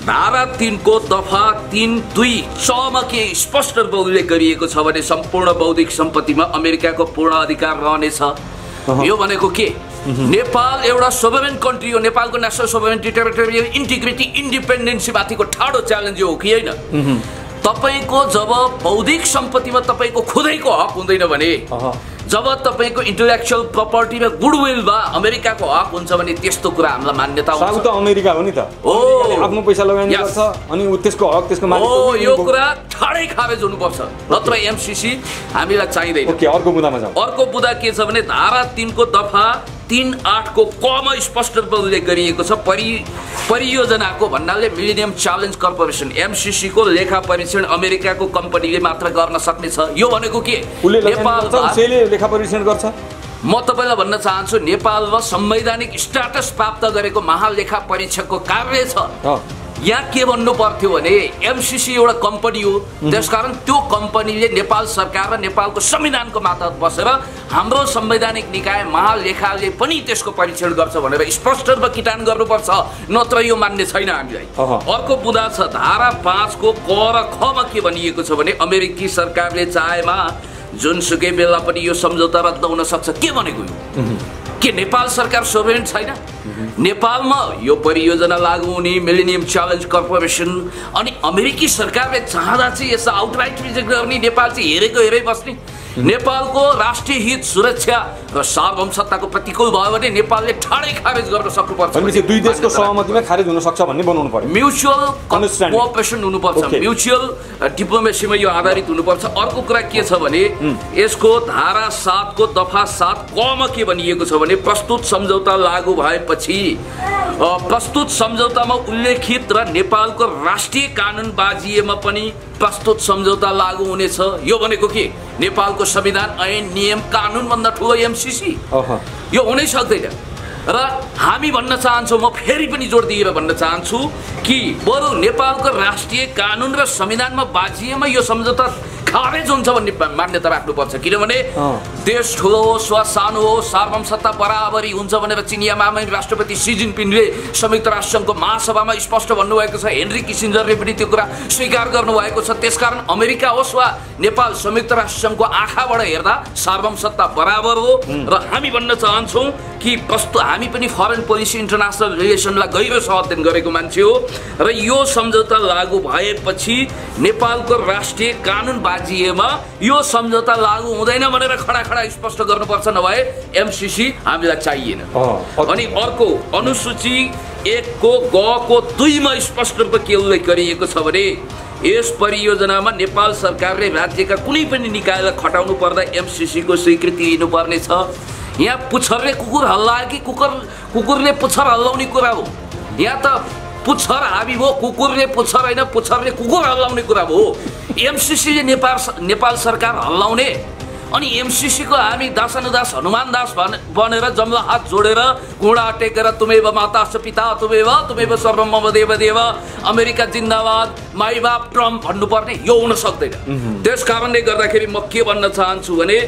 धारा 3 को दफा 3(2) मा के स्पष्ट रूपमा उल्लेख गरिएको छ भने सम्पूर्ण बौद्धिक सम्पत्तिमा अमेरिकाको पूर्ण अधिकार रहनेछ। यो भनेको के? नेपाल एउटा सोभरेन कन्ट्री हो। नेपालको national sovereignty, territorial integrity, independency माथिको ठाडो च्यालेन्ज हो कि होइन? तपाईको जब बौद्धिक सम्पत्तिमा तपाईको खुदैको हक हुँदैन भने, जब तपाईको इन्टेलेक्चुअल प्रोपर्टीमा गुडविलमा अमेरिकाको हक हुन्छ भने त्यस्तो कुरा हामीलाई मान्यता हुन्छ। साउथ अमेरिका हो नि त, आफ्नो पैसा लगाउने गर्छ अनि त्यसको हक त्यसको मालिक हो। यो कुरा ठाडै खारेज हुनुपर्छ, नत्र एमसीसी हामीलाई चाहिँदैन। ओके, अर्को मुद्दामा जाऊ। अर्को मुद्दा के छ भने धारा 3 को दफा 3(8) को कमा स्पष्ट रूपमा उल्लेख गरिएको छ। परियोजनाको भन्नाले मिलेनियम च्यालेन्ज कर्पोरेसन एमसीसी को लेखा परीक्षण अमेरिकाको कम्पनीले मात्र गर्न सक्नेछ। यो भनेको के? नेपालले लेखा परीक्षण गर्छ। म तपाईलाई भन्न चाहन्छु, नेपालमा संवैधानिक स्ट्याटस प्राप्त गरेको महालेखा परीक्षकको कार्य छ। यहाँ के भन्नु पर्थ्यो भने एमसीसी एउटा कम्पनी हो, त्यसकारण त्यो कम्पनीले नेपाल सरकार र नेपालको संविधानको मातहत बसेर हाम्रो संवैधानिक निकाय महालेखाले पनि त्यसको परीक्षण गर्छ भनेर स्पष्ट रूपमा किटान गर्नुपर्छ, नत्र यो मान्ने छैन हामीलाई। अर्को मुद्दा छ धारा 5 को क र ख मा के भनिएको छ भने अमेरिकी सरकारले चाहेमा जुनसुकै बेला पनि यो सम्झौता रद्द हुन सक्छ। के भनेको यो? के नेपाल सरकार सोभरेन छैन? नेपालमा यो परियोजना लागू हुने मिलेनियम च्यालेन्ज कर्पोरेसन अनि अमेरिकी सरकारले चाहँदा चाहिँ यसो आउटराइट रिजेक्ट गर्ने, नेपाल चाहिँ हेरेको हेरै बस्ने। नेपालको राष्ट्रिय हित, सुरक्षा र सार्वभौमसत्ताको प्रतिकूल भयो भने नेपालले ठाडै खारेज गर्न सक्नुपर्छ। भनेपछि दुई देशको सहमतिमा खारेज हुन सक्छ भन्ने बनाउनु पर्यो। म्युचुअल कोअपरेसन हुनुपर्छ, म्युचुअल डिप्लोमेसीमा यो आधारित हुनुपर्छ। अर्को कुरा के छ भने यसको धारा 7 को दफा 7 क मा के भनिएको छ भने प्रस्तुत सम्झौता लागू भएपछि प्रस्तुत सम्झौतामा उल्लेखित र नेपालको राष्ट्रिय कानुन बाजिएमा पनि प्रस्तुत सम्झौता लागू हुनेछ। यो भनेको के? नेपालको संविधान, ऐन, नियम, कानुन भन्दा ठुलो एमसीसी यो हुनै सक्दैन। र हामी भन्न चाहन्छौँ, म फेरि पनि जोड दिएर भन्न चाहन्छु कि बरु नेपालको राष्ट्रिय कानुन र संविधानमा बाजिएमा यो सम्झौता खारेज हुन्छ भन्ने मान्यता राख्नुपर्छ। किनभने देश ठुलो होस् वा सानो होस्, सार्वभौमसत्ता बराबरी हुन्छ भनेर चिनिया महामहिम राष्ट्रपति सी जिनपिङले संयुक्त राष्ट्रसङ्घको महासभामा स्पष्ट भन्नुभएको छ। हेनरी किसिन्जरले पनि त्यो कुरा स्वीकार गर्नुभएको छ। त्यसकारण अमेरिका होस् वा नेपाल संयुक्त राष्ट्रसङ्घको आँखाबाट हेर्दा सार्वभौमसत्ता बराबर हो। र हामी भन्न चाहन्छौँ कि हामी पनि फरेन पोलिसी, इन्टरनेसनल रिलेसनलाई गहिरो अध्ययन गरेको मान्छे हो र यो सम्झौता लागू भएपछि नेपालको राष्ट्रिय कानुन बाजिएमा यो सम्झौता लागू हुँदैन भनेर खडा स्पष्ट गर्नुपर्छ, नभए एमसीसी हामीलाई चाहिएन। अनि अर्को अनुसूची 1 को ग को 2 मा स्पष्ट रूपमा के उल्लेख गरिएको छ भने यस परियोजनामा नेपाल सरकारले राज्यका कुनै पनि निकायलाई खटाउनु पर्दा एमसीसी को स्वीकृति लिनुपर्ने छ। यहाँ पुच्छरले कुकुर हल्लायो कि कुकुरले पुच्छर हल्लाउने कुरा हो? यहाँ त पुच्छर हाबी भयो, कुकुरले पुच्छर होइन, पुच्छरले कुकुर हल्लाउने कुरा हो। एमसीसीले नेपाल सरकार हल्लाउने अनि एमसीसी को हामी दासानुदास हनुमान दास बनेर जम्ला हात जोडेर घुँडा टेकेर तुमेव माताश्च पिता तुमेव सर्वम मम देव अमेरिका जिन्दाबाद, माई बाप ट्रम्प भन्नुपर्ने यो हुन सक्दैन। त्यस कारणले गर्दाखेरि म के भन्न चाहन्छु भने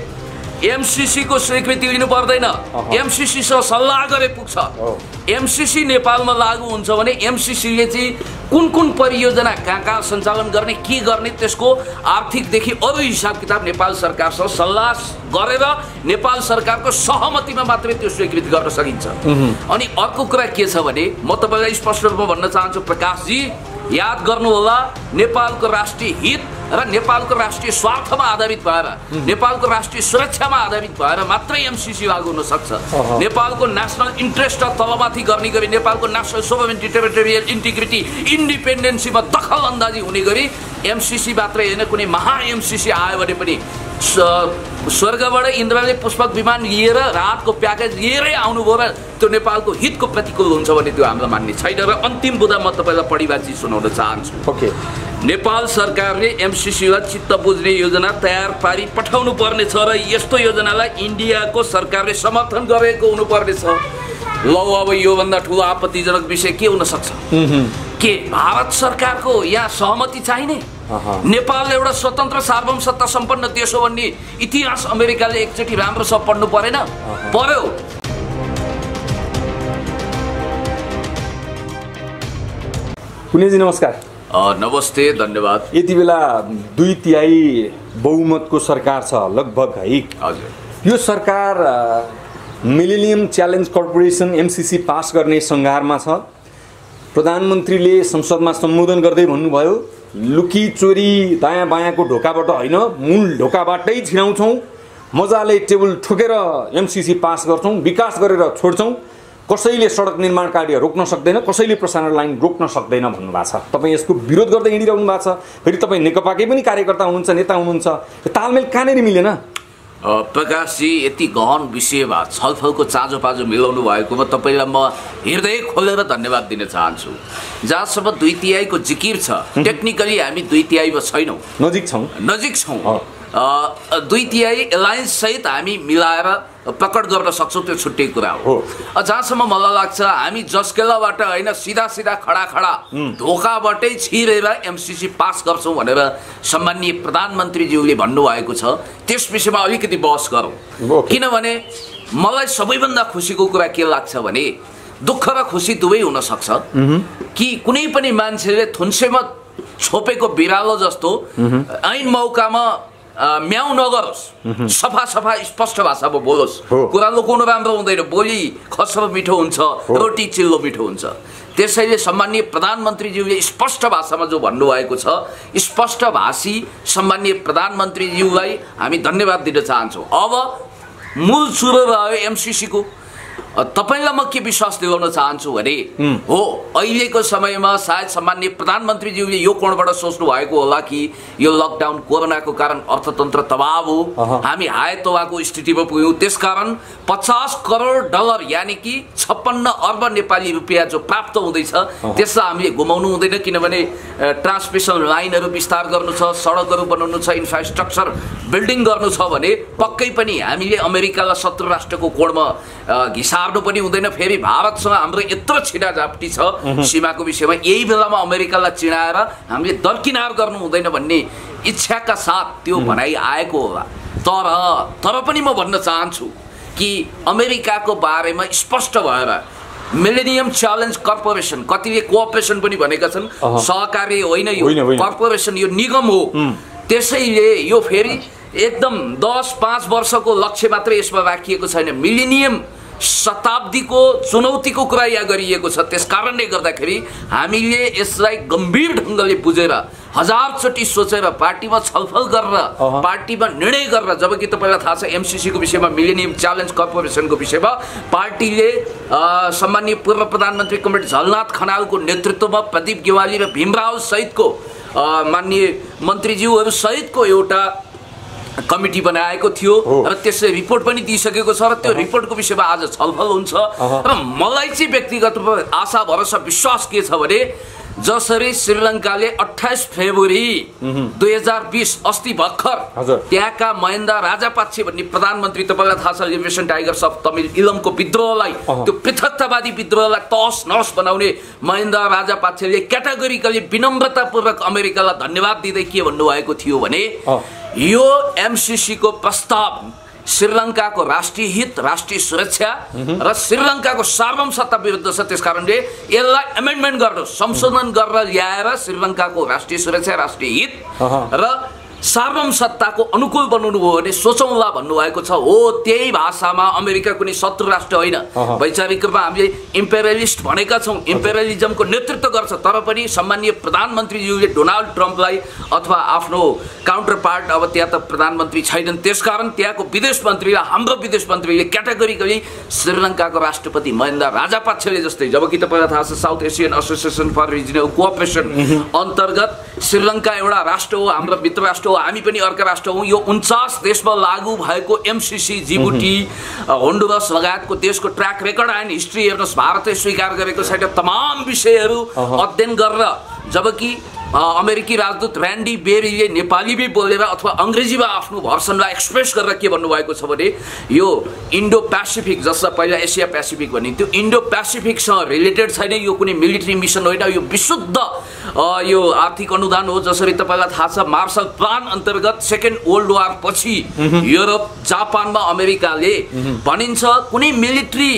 एमसीसी को स्वीकृति लिनु पर्दैन, एमसीसी सँग सल्लाह गरे पुग्छ। एमसीसी नेपालमा लागू हुन्छ भने एमसीसीले चाहिँ कुन परियोजना कहाँ सञ्चालन गर्ने, के गर्ने, त्यसको आर्थिकदेखि अरू हिसाब किताब नेपाल सरकारसँग सल्लाह गरेर नेपाल सरकारको सहमतिमा मात्रै त्यो स्वीकृति गर्न सकिन्छ। अनि अर्को कुरा के छ भने म तपाईलाई स्पष्ट रूपमा भन्न चाहन्छु, प्रकाशजी याद गर्नुहोला, नेपालको राष्ट्रिय हित र नेपालको राष्ट्रिय स्वार्थमा आधारित भएर, नेपालको राष्ट्रिय सुरक्षामा आधारित भएर मात्रै एमसीसी लागू हुन सक्छ। नेपालको नेसनल इन्ट्रेस्ट तलमाथि गर्ने गरी नेपालको नेसनल सोभरेनिटी, टेरिटोरियल इन्टिग्रिटी, इन्डिपेन्डेन्सीमा दखल अन्दाजी हुने गरी एमसीसी मात्रै होइन, कुनै महा एमसीसी आयो भने पनि स्वर्गबाट इन्द्रले पुष्पक विमान लिएर रातको प्याकेज लिएरै आउनुभयो र त्यो नेपालको हितको प्रतिकूल हुन्छ भने त्यो हामीलाई मान्ने छैन। र अन्तिम मुद्दा म तपाईँलाई पढिबाची सुनाउन चाहन्छु। नेपाल सरकारले एमसीसीलाई चित्त बुझ्ने योजना तयार पारी पठाउनु पर्नेछ र यस्तो योजनालाई इन्डियाको सरकारले समर्थन गरेको हुनुपर्नेछ। लौ अब योभन्दा ठुलो आपत्तिजनक विषय के हुन सक्छ? के भारत सरकारको यहाँ सहमति चाहिने? नेपाल एउटा स्वतन्त्र सार्वभौम सत्ता सम्पन्न देश हो भन्ने इतिहास अमेरिकाले एकचोटि राम्रोसँग पढ्नु परेन? पर्यो। पुण्यजी नमस्कार। नमस्ते, धन्यवाद। यति बेला 2/3 बहुमतको सरकार छ लगभग है। हजुर। यो सरकार millennium challenge corporation MCC pass गर्ने सङ्घारमा छ। प्रधानमन्त्रीले संसदमा सम्बोधन गर्दै भन्नुभयो, लुकी चोरी दायाँ बायाँको ढोकाबाट होइन, मूल ढोकाबाटै छिराउँछौँ, मजाले टेबल ठोकेर MCC पास गर्छौँ, विकास गरेर छोड्छौँ, कसैले सडक निर्माण कार्य रोक्न सक्दैन, कसैले प्रसारण लाइन रोक्न सक्दैन भन्नुभएको छ। तपाईँ यसको विरोध गर्दै हिँडिरहनु भएको छ। फेरि तपाईँ नेकपाकै पनि कार्यकर्ता हुनुहुन्छ, नेता हुनुहुन्छ। यो तालमेल कहाँनिर मिलेन? प्रकाशजी, यति गहन विषयमा छलफलको चाँजो पाँजो मिलाउनु भएकोमा तपाईँलाई म हृदय खोलेर धन्यवाद दिन चाहन्छु। जहाँसम्म 2/3 जिकिर छ, टेक्निकली हामी 2/3 छैनौँ, नजिक छौँ। 2/3 एलायन्स सहित हामी मिलाएर प्रकट गर्न सक्छौँ, त्यो छुट्टै कुरा हो। जहाँसम्म मलाई लाग्छ हामी जस्केलाबाट होइन, सिधा सिधा खडा ढोकाबाटै छिरेर MCC पास गर्छौँ भनेर सम्माननीय प्रधानमन्त्रीज्यूले भन्नुभएको छ। त्यस विषयमा अलिकति बहस गरौँ। किनभने मलाई सबैभन्दा खुसीको कुरा के लाग्छ भने दुःख र खुसी दुवै हुन सक्छ कि कुनै पनि मान्छेले थुन्सेमा छोपेको बिरालो जस्तो ऐन मौकामा म्याउ नगरोस्, सफा स्पष्ट भाषामा बोलोस्। कुरा लुकाउनु राम्रो हुँदैन, बोली खस्रो मिठो हुन्छ, रोटी चिल्लो मिठो हुन्छ। त्यसैले सम्माननीय प्रधानमन्त्रीज्यूले स्पष्ट भाषामा जो भन्नुभएको छ, स्पष्ट भाषी सम्माननीय प्रधानमन्त्रीज्यूलाई हामी धन्यवाद दिन चाहन्छौँ। अब मूल सुरु रह्यो MCC को। तपाईलाई म के विश्वास दिलाउन चाहन्छु भने हो, अहिलेको समयमा सायद सम्माननीय प्रधानमन्त्रीज्यूले यो कोणबाट सोच्नु भएको होला कि यो लकडाउन कोरोनाको कारण अर्थतन्त्र तबाह हो, हामी हाय तबाहको स्थितिमा पुग्यौँ, त्यसकारण $50 करोड यानि कि 56 अर्ब नेपाली रुपियाँ जो प्राप्त हुँदैछ त्यसलाई हामीले गुमाउनु हुँदैन। किनभने ट्रान्समिसन लाइनहरू विस्तार गर्नु छ, सडकहरू बनाउनु छ, इन्फ्रास्ट्रक्चर बिल्डिङ गर्नु छ भने पक्कै पनि हामीले अमेरिकालाई शत्रु राष्ट्रको कोणमा घिसार्नु पनि हुँदैन। फेरि भारतसँग हाम्रो यत्रो छिडाझाप्टी छ सीमाको विषयमा, यही बेलामा अमेरिकालाई चिनाएर हामीले दरकिनार गर्नु हुँदैन भन्ने इच्छाका साथ त्यो भनाइ आएको होला। तर पनि म भन्न चाहन्छु कि अमेरिकाको बारेमा स्पष्ट भएर मिलेनियम च्यालेन्ज कर्पोरेसन, कतिले कोअपरेसन पनि भनेका छन्, सहकारी होइन, यो कर्पोरेसन, यो निगम हो। त्यसैले यो फेरि एकदम 10-5 वर्षको लक्ष्य मात्रै यसमा राखिएको छैन, मिलेनियम शताब्दीको चुनौतीको कुरा यहाँ गरिएको छ। त्यसकारणले गर्दाखेरि हामीले यसलाई गम्भीर ढङ्गले बुझेर 1000 सोचेर पार्टीमा छलफल गरेर पार्टीमा निर्णय गरेर, जबकि तपाईँलाई थाहा छ MCC को विषयमा, मिलेनियम च्यालेन्ज कर्पोरेसनको विषयमा पार्टीले सम्माननीय पूर्व प्रधानमन्त्री कमरेड झलनाथ खनालको नेतृत्वमा प्रदीप गेवाली र भीमराव सहितको माननीय मन्त्रीज्यूहरू सहितको एउटा कमिटी बनाएको थियो र त्यसले रिपोर्ट पनि दिइसकेको छ र त्यो रिपोर्टको विषयमा आज छलफल हुन्छ। र मलाई चाहिँ व्यक्तिगत आशा भरोसा विश्वास के छ भने जसरी श्रीलङ्काले 28 फेब्रुअरी 2020 अस्ति भर्खर त्यहाँका महेन्द्र राजापाक्षे भन्ने प्रधानमन्त्री, तपाईँलाई थाहा छ लिबरेसन टाइगर्स अफ तमिल इलमको विद्रोहलाई, त्यो पृथकतावादी विद्रोहलाई तहस नहस बनाउने महेन्द्र राजापाक्षेले क्याटेगोरिकली विनम्रतापूर्वक अमेरिकालाई धन्यवाद दिँदै के भन्नुभएको थियो भने यो MCC को प्रस्ताव श्रीलङ्काको राष्ट्रिय हित, राष्ट्रिय सुरक्षा र श्रीलङ्काको सार्वभौमसत्ता विरुद्ध छ। त्यसकारणले यसलाई एमेन्डमेन्ट गरेर संशोधन गरेर ल्याएर श्रीलङ्काको राष्ट्रिय सुरक्षा, राष्ट्रिय हित र सार्वभौमसत्ताको अनुकूल बनाउनु भयो भने सोचौँला भन्नुभएको छ। हो, त्यही भाषामा अमेरिका कुनै शत्रु राष्ट्र होइन, वैचारिक रूपमा हामीले इम्पेरियलिस्ट भनेका छौँ, इम्पेरियलिजमको नेतृत्व गर्छ। तर पनि सम्माननीय प्रधानमन्त्रीज्यूले डोनाल्ड ट्रम्पलाई अथवा आफ्नो काउन्टर पार्ट, अब त्यहाँ त प्रधानमन्त्री छैनन्, त्यसकारण त्यहाँको विदेश मन्त्रीलाई, हाम्रो विदेश मन्त्रीले क्याटेगोरिकली श्रीलङ्काको राष्ट्रपति महेन्द्र राजापाक्षेले जस्तै, जबकि तपाईँलाई थाहा छ South Asian Association for Regional Cooperation अन्तर्गत श्रीलङ्का एउटा राष्ट्र हो, हाम्रो मित्र राष्ट्र हो, हामी पनि अर्का राष्ट्र हौँ। यो 49 देशमा लागू भएको MCC, जिबुटी, होन्डुरस लगायतको देशको ट्र्याक रेकर्ड एन्ड हिस्ट्री हेर्नुहोस्, भारतले स्वीकार गरेको छैन तमाम विषयहरू अध्ययन गरेर, जबकि अमेरिकी राजदूत ऱ्यान्डी बेरीले नेपालीमै बोलेर अथवा अङ्ग्रेजीमा आफ्नो भर्सनलाई एक्सप्रेस गरेर के भन्नुभएको छ भने यो इन्डो पेसिफिक, जसलाई पहिला एसिया पेसिफिक भनिन्थ्यो, इन्डो पेसिफिकसँग रिलेटेड छैन, यो कुनै मिलिट्री मिसन होइन, यो विशुद्ध यो आर्थिक अनुदान हो। जसरी तपाईँलाई थाहा छ मार्शल प्लान अन्तर्गत सेकेन्ड वर्ल्ड वार पछि युरोप, जापानमा अमेरिकाले भनिन्छ कुनै मिलिट्री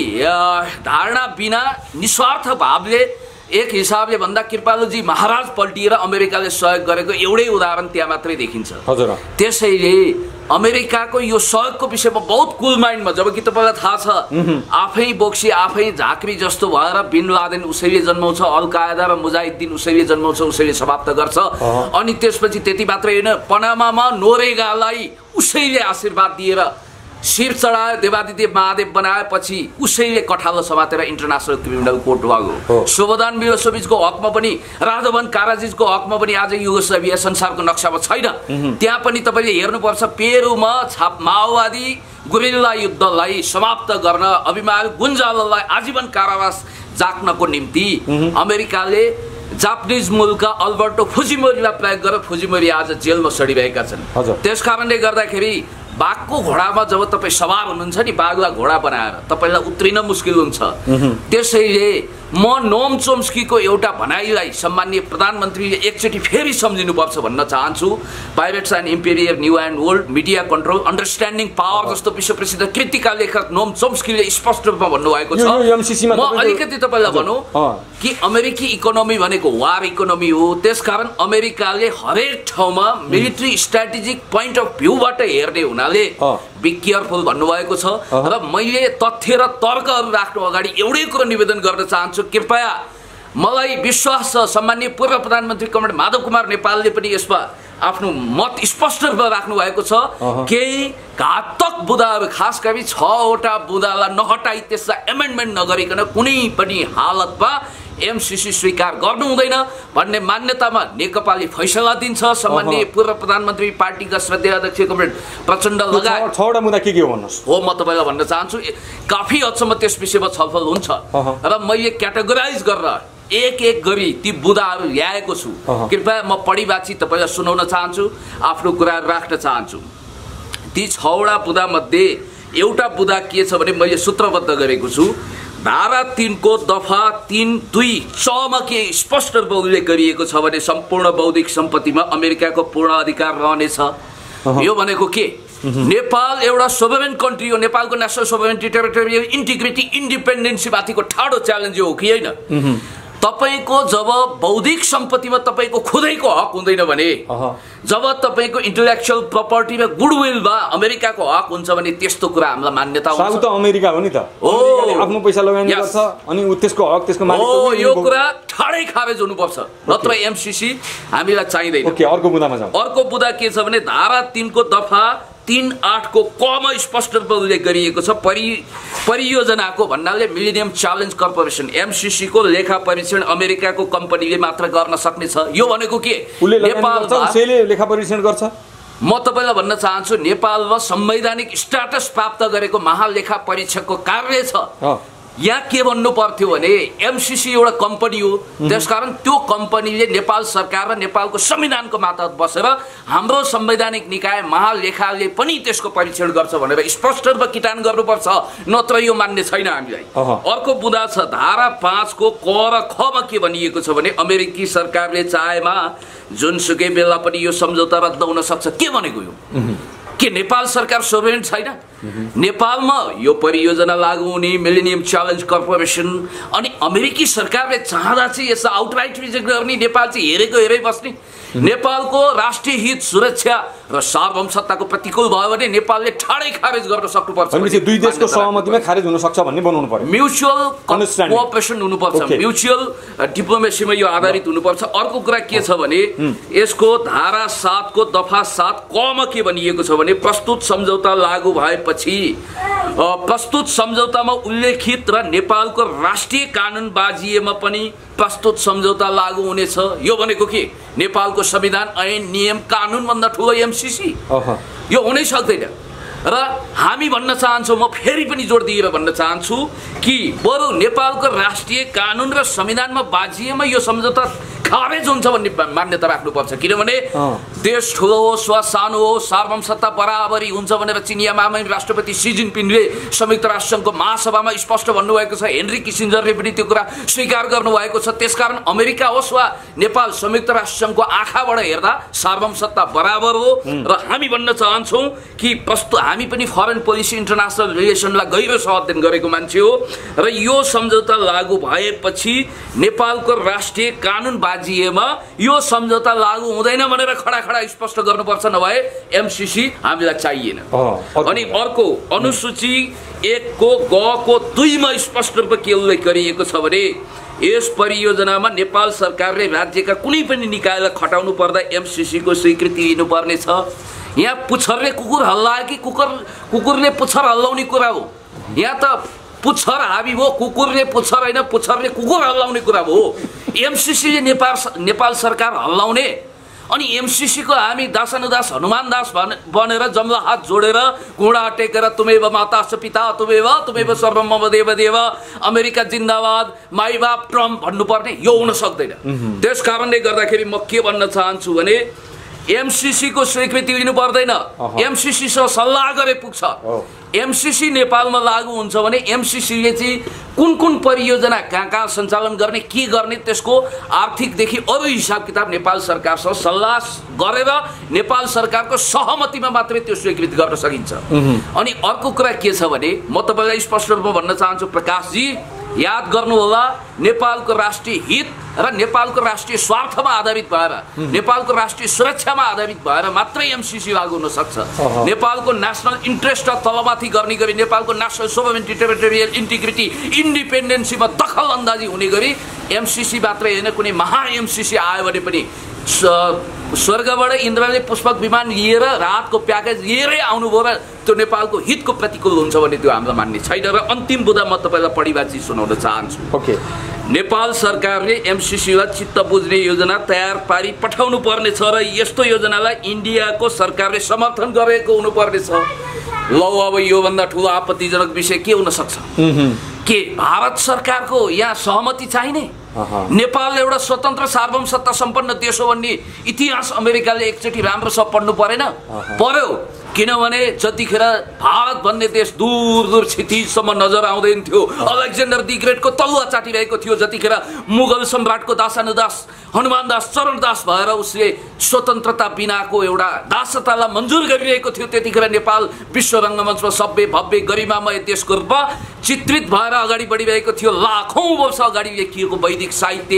धारणा बिना निस्वार्थ भावले एक हिसाबले भन्दा कृपालुजी महाराज पल्टिएर अमेरिकाले सहयोग गरेको एउटै उदाहरण त्यहाँ मात्रै देखिन्छ। हजुर। त्यसैले अमेरिकाको यो सहयोगको विषयमा बहुत कुल माइन्डमा, जबकि तपाईँलाई थाहा छ आफै बोक्सी आफै झाँक्री जस्तो भएर बिन लादेन उसैले जन्माउँछ, अल कायदा र मुजाहिद्दिन उसैले जन्माउँछ, उसैले समाप्त गर्छ। अनि त्यसपछि त्यति मात्रै होइन, पनामामा नोरेगालाई उसैले आशीर्वाद दिएर शिर चढायो, देवादिदेव महादेव बनाएपछि उसैले कठालो समातेर इन्टरनेसनल क्रिमिनल कोर्ट लाग्यो। स्लोबोदान मिलोसेभिचको हकमा पनि, रादोvan काराजिचको हकमा पनि आज युगोस्लाभिया संसारको नक्सामा छैन। त्यहाँ पनि तपाईँले हेर्नुपर्छ, पेरुमा माओवादी गुरिल्ला युद्धलाई समाप्त गर्न अभिमाल गुन्जाललाई आजीवन कारावास जाक्नको निम्ति अमेरिकाले जापानिज मुलका अल्बर्टो फुजिमोरीलाई प्रयोग गरेर फुजिमोरी आज जेलमा सडिरहेका छन्। त्यस कारणले गर्दाखेरि बाघको घोडामा जब तपाईँ सवार हुनुहुन्छ नि, बाघलाई घोडा बनाएर तपाईँलाई उत्रिन मुस्किल हुन्छ। त्यसैले म नोम चोम्स्कीको एउटा भनाइलाई सम्माननीय प्रधानमन्त्रीले एकचोटि फेरि सम्झिनुपर्छ भन्न चाहन्छु। Pirates and emperor new and world media control understanding power जस्तो विश्व प्रसिद्ध कृतिका लेखक नोम चोम्स्कीले स्पष्ट रूपमा भन्नुभएको छ। म अलिकति तपाईँलाई भनौँ कि अमेरिकी इकोनोमी भनेको वार इकोनोमी हो। त्यसकारण अमेरिकाले हरेक ठाउँमा मिलिट्री स्ट्राटेजिक पोइन्ट अफ भ्यूबाट हेर्ने हुनाले बी केयरफुल भन्नुभएको छ। र मैले तथ्य र तर्कहरू राख्नु अगाडि एउटै कुरो निवेदन गर्न चाहन्छु, कृपया मलाई विश्वास छ सम्माननीय पूर्व प्रधानमन्त्री कमरेड माधव कुमार नेपालले पनि यसमा आफ्नो मत स्पष्ट रूपमा राख्नु भएको छ। केही घातक बुदाहरू, खास गरी 6 वटा बुदालाई नहटाई त्यसलाई एमेन्डमेन्ट नगरिकन कुनै पनि हालतमा एमसीसी स्वीकार गर्नु हुँदैन भन्ने मान्यतामा नेकपाले फैसला दिन्छ। सम्माननीय पूर्व प्रधानमन्त्री पार्टीका श्रद्धेय अध्यक्ष कमरेड प्रचण्ड लगायत 6 वटा मुद्दा के हो भन्नुहोस्। हो, म तपाईँलाई भन्न चाहन्छु काफी हदसम्म त्यस विषयमा छलफल हुन्छ र मैले क्याटेगोराइज गरेर एक गरी ती बुदाहरू ल्याएको छु। कृपया म पढिबाची तपाईँलाई सुनाउन चाहन्छु, आफ्नो कुराहरू राख्न चाहन्छु। ती 6 वटा बुदा मध्ये एउटा बुदा के छ भने मैले सूत्रबद्ध गरेको छु। धारा 3 को दफा 3(2) मा के स्पष्ट रूपमा उल्लेख गरिएको छ भने सम्पूर्ण बौद्धिक सम्पत्तिमा अमेरिकाको पूर्ण अधिकार रहनेछ। यो भनेको के? नेपाल एउटा सोभरेन कन्ट्री हो। नेपालको national sovereignty, territorial integrity, independency माथिको ठाडो च्यालेन्ज हो कि होइन? तपाईको जब बौद्धिक सम्पत्तिमा तपाईको खुदैको हक हुँदैन भने, जब तपाईको इन्टेलेक्चुअल प्रोपर्टीमा गुडविलमा अमेरिकाको हक हुन्छ भने त्यस्तो कुरा हामीलाई मान्यता हुन्छ। साउथ अमेरिका हो नि त, अमेरिकाले आफ्नो पैसा लगानी गर्छ अनि त्यसको हक त्यसको मालिक हो। यो कुरा ठाडै खारेज हुनुपर्छ, नत्र एमसीसी हामीलाई चाहिँदैन। ओके, अर्को बुदामा जाऊ। अर्को बुदा के छ भने धारा 3 को दफा 3(8) को कमा स्पष्ट रूपमा उल्लेख गरिएको छ। परियोजनाको भन्नाले मिलेनियम च्यालेन्ज कर्पोरेसन एमसीसी को लेखा परीक्षण अमेरिकाको कम्पनीले मात्र गर्न सक्ने छ। यो भनेको के? नेपालले लेखा परीक्षण गर्छ। म तपाईलाई भन्न चाहन्छु, नेपालमा संवैधानिक स्ट्याटस प्राप्त गरेको महालेखा परीक्षकको कार्य छ। यहाँ के भन्नु पर्थ्यो भने एमसीसी एउटा कम्पनी हो, त्यसकारण त्यो कम्पनीले नेपाल सरकार र नेपालको संविधानको मातहत बसेर हाम्रो संवैधानिक निकाय महालेखाले पनि त्यसको परीक्षण गर्छ भनेर स्पष्ट रूपमा किटान गर्नुपर्छ, नत्र यो मान्ने छैन हामीलाई। अर्को बुदा छ धारा 5 को क र ख मा के भनिएको छ भने अमेरिकी सरकारले चाहेमा जुनसुकै बेला पनि यो सम्झौता रद्द हुन सक्छ। के भनेको यो? के नेपाल सरकार सोभरेन छैन? नेपालमा यो परियोजना लागू हुने मिलेनियम च्यालेन्ज कर्पोरेसन अनि अमेरिकी सरकारले चाहँदा चाहिँ यसलाई आउटराइट रिजेक्ट गर्ने, नेपाल चाहिँ हेरेको हेरै बस्ने। नेपालको राष्ट्रिय हित, सुरक्षा र सार्वभौमसत्ताको प्रतिकूल भयो भने नेपालले ठाडै खारेज गर्न सक्नुपर्छ। भनेपछि दुई देशको सहमतिमा खारेज हुन सक्छ भन्ने बनाउनु पर्यो। म्युचुअल कोअपरेसन हुनुपर्छ, म्युचुअल डिप्लोमेसीमा यो आधारित हुनुपर्छ। अर्को कुरा के छ भने यसको धारा 7 को दफा 7 क मा के भनिएको छ भने प्रस्तुत सम्झौता लागू भएपछि प्रस्तुत सम्झौतामा उल्लेखित र नेपालको राष्ट्रिय कानुन बाजिएमा पनि प्रस्तुत सम्झौता लागू हुनेछ। यो भनेको के? नेपालको संविधान, ऐन, नियम, कानुन भन्दा ठुलो एमसीसी यो हुनै सक्दैन। र हामी भन्न चाहन्छौँ, म फेरि पनि जोड दिएर भन्न चाहन्छु कि बरु नेपालको राष्ट्रिय कानुन र संविधानमा बाजिएमा यो सम्झौता खारेज हुन्छ भन्ने मान्यता राख्नुपर्छ। किनभने देश ठुलो होस् वा सानो होस् सार्वभौमसत्ता बराबरी हुन्छ भनेर चिनिया महामहिम राष्ट्रपति सी जिनपिङले संयुक्त राष्ट्रसङ्घको महासभामा स्पष्ट भन्नुभएको छ। हेनरी किसिन्जरले पनि त्यो कुरा स्वीकार गर्नुभएको छ। त्यसकारण अमेरिका होस् वा नेपाल संयुक्त राष्ट्रसङ्घको आँखाबाट हेर्दा सार्वभौमसत्ता बराबर हो र हामी भन्न चाहन्छौँ कि हामी पनि फरेन पोलिसी इन्टरनेसनल रिलेसनलाई गहिरो अध्ययन गरेको मान्छे हो र यो सम्झौता लागू भएपछि नेपालको राष्ट्रिय कानुन बाजिएमा यो सम्झौता लागू हुँदैन भनेर खडा स्पष्ट गर्नुपर्छ, नभए एमसीसी हामीलाई चाहिएन। अनि अर्को अनुसूची 1 को ग को 2 मा स्पष्ट रूपमा के उल्लेख गरिएको छ भने यस परियोजनामा नेपाल सरकारले राज्यका कुनै पनि निकायलाई खटाउनु पर्दा एमसीसी को स्वीकृति दिनुपर्ने छ। यहाँ पुच्छरले कुकुर हल्लायो कि कुकुरले पुच्छर हल्लाउने कुरा हो? यहाँ त पुच्छर हाबी हो, कुकुरले पुच्छर होइन, पुच्छरले कुकुर हल्लाउने कुरा हो। एमसीसी नेपाल सरकार हल्लाउने अनि एमसीसी को हामी दासानुदास हनुमान दास बनेर जम्ला हात जोडेर घुँडा टेकेर तुमेव माताश्च पिता तुमेव सर्वम मम देव देव अमेरिका जिन्दाबाद माई बाप ट्रम्प भन्नुपर्ने यो हुन सक्दैन। त्यस कारणले गर्दाखेरि म के भन्न चाहन्छु भने एमसीसी को स्वीकृति दिनु पर्दैन, एमसीसी सँग सल्लाह गरे पुग्छ। एमसीसी नेपालमा लागू हुन्छ भने एमसीसीले चाहिँ कुन परियोजना कहाँ सञ्चालन गर्ने के गर्ने त्यसको आर्थिकदेखि अरू हिसाब किताब नेपाल सरकारसँग सल्लाह गरेर नेपाल सरकारको सहमतिमा मात्रै त्यो स्वीकृति गर्न सकिन्छ। अनि अर्को कुरा के छ भने म तपाईलाई स्पष्ट रूपमा भन्न चाहन्छु प्रकाशजी, याद गर्नुहोला नेपालको राष्ट्रिय हित र नेपालको राष्ट्रिय स्वार्थमा आधारित भएर नेपालको राष्ट्रिय सुरक्षामा आधारित भएर मात्रै एमसीसी लागू हुन सक्छ। नेपालको नेशनल इन्ट्रेस्ट तलमाथि गर्ने गरी नेपालको नेशनल सोभरेनिटी टेरिटोरियल इन्टिग्रिटी इन्डिपेन्डेन्सीमा दखल अन्दाजी हुने गरी एमसीसी मात्रै होइन कुनै महा एमसीसी आयो भने पनि स्वर्गबाट इन्द्रले पुष्पक विमान लिएर राहतको प्याकेज लिएरै आउनुभयो र त्यो नेपालको हितको प्रतिकूल हुन्छ भने त्यो हाम्रो मान्ने छैन। र अन्तिम बुँदा म तपाईँलाई पढिबाची सुनाउन चाहन्छु। नेपाल सरकारले एमसीसीलाई चित्त बुझ्ने योजना तयार पारी पठाउनु पर्ने छ र यस्तो योजनालाई इन्डियाको सरकारले समर्थन गरेको हुनुपर्ने छ। ल अब योभन्दा ठुलो आपत्तिजनक विषय के हुन सक्छ? के भारत सरकारको यहाँ सहमति चाहिने? नेपाल एउटा स्वतन्त्र सार्वभौम सत्ता सम्पन्न देश हो भन्ने इतिहास अमेरिकाले एकचोटि राम्रोसँग पढ्नु परेन? पर्यो, किनभने जतिखेर भारत भन्ने देश दूर क्षितिजसम्म नजर आउँदैन थियो, अलेक्जेन्डर दि ग्रेटको तलुवा चाटिरहेको थियो, जतिखेर मुगल सम्राटको दासानुदास हनुमानदास चरणदास भएर उसले स्वतन्त्रता बिनाको एउटा दासतालाई मन्जुर गरिरहेको थियो, त्यतिखेर नेपाल विश्व रङ्गमञ्चमा सभ्य भव्य गरिमामय देशको रूपमा चित्रित भएर अगाडि बढिरहेको थियो। लाखौं वर्ष अगाडि लेखिएको वैदिक साहित्य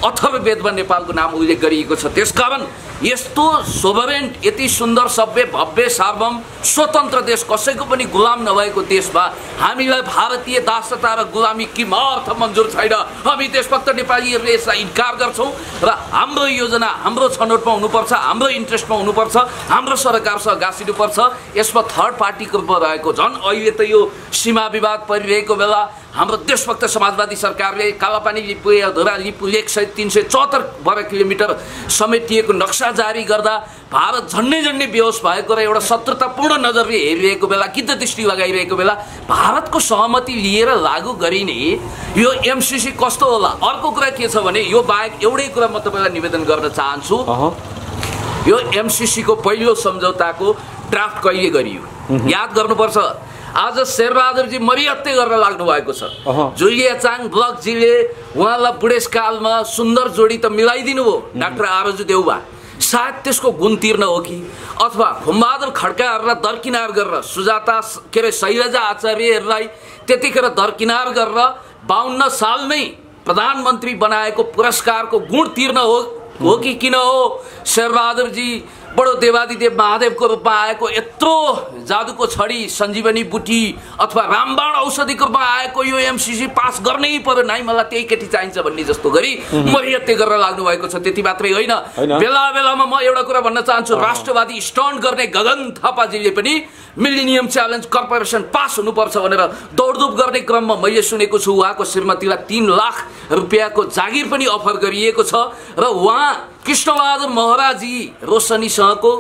अथर्ववेदमा नेपालको नाम उल्लेख गरिएको छ। त्यसकारण यस्तो सोभरेन यति सुन्दर सभ्य भव्य सार्वभौम स्वतन्त्र देश, कसैको पनि गुलाम नभएको देशमा हामीलाई भारतीय दासता र गुलामी किमर्थ मन्जुर छैन? हामी देशभक्त नेपालीहरूले यसलाई इन्कार गर्छौँ र हाम्रो योजना हाम्रो छनौटमा हुनुपर्छ, हाम्रो इन्ट्रेस्टमा हुनुपर्छ, हाम्रो सरकारसँग गाँसिनुपर्छ। यसमा थर्ड पार्टीको रूपमा रहेको झन् अहिले त यो सीमा विवाद परिरहेको बेला हाम्रो देशभक्त समाजवादी सरकारले कालापानी लिपु धोरा लिपु लेक सहित 374 वर्ग किलोमिटर समेटिएको नक्सा जारी गर्दा भारत झन्डै बेहोस भएको र एउटा शत्रुतापूर्ण नजरले हेरिरहेको बेला, गिद्ध दृष्टि लगाइरहेको बेला भारतको सहमति लिएर लागू गरिने यो एमसीसी कस्तो होला? अर्को कुरा के छ भने यो बाहेक एउटै कुरा म तपाईँलाई निवेदन गर्न चाहन्छु। यो एमसीसी को पहिलो सम्झौताको ड्राफ्ट कहिले गरियो याद गर्नुपर्छ। आज शेरबहादुरजी मरिहत्ते गरेर लाग्नु भएको छ। जुलिया चाङ ब्लकजीले उहाँलाई बुढेसकालमा सुन्दर जोडी त मिलाइदिनु हो डाक्टर आरजु देउबा, सायद त्यसको गुण तिर्न हो कि अथवा खुमबहादुर खड्काहरूलाई दरकिनार गरेर सुजाता शैलजा आचार्यहरूलाई त्यतिखेर दरकिनार गरेर 52 सालमै प्रधानमन्त्री बनाएको पुरस्कारको गुण तिर्न हो कि किन हो? शेरबहादुरजी बडो देवादिदेव महादेवको रूपमा आएको यत्रो जादुको छडी सञ्जीवनी बुटी अथवा रामबाण औषधिको रूपमा आएको यो एमसीसी पास गर्नै पर्यो, नाइ मलाई त्यही केटी चाहिन्छ भन्ने जस्तो गरी मरिहत्ते गरेर लाग्नु भएको छ। त्यति मात्रै होइन, बेला बेलामा म एउटा कुरा भन्न चाहन्छु, राष्ट्रवादी स्टन्ट गर्ने गगन थापाजीले पनि मिलेनियम च्यालेन्ज कर्पोरेसन पास हुनुपर्छ भनेर दौडधुप गर्ने क्रममा मैले सुनेको छु उहाँको श्रीमतीलाई 3 लाख रुपियाँको जागिर पनि अफर गरिएको छ र उहाँ कृष्णबहादुर महराजी रोशनीसँगको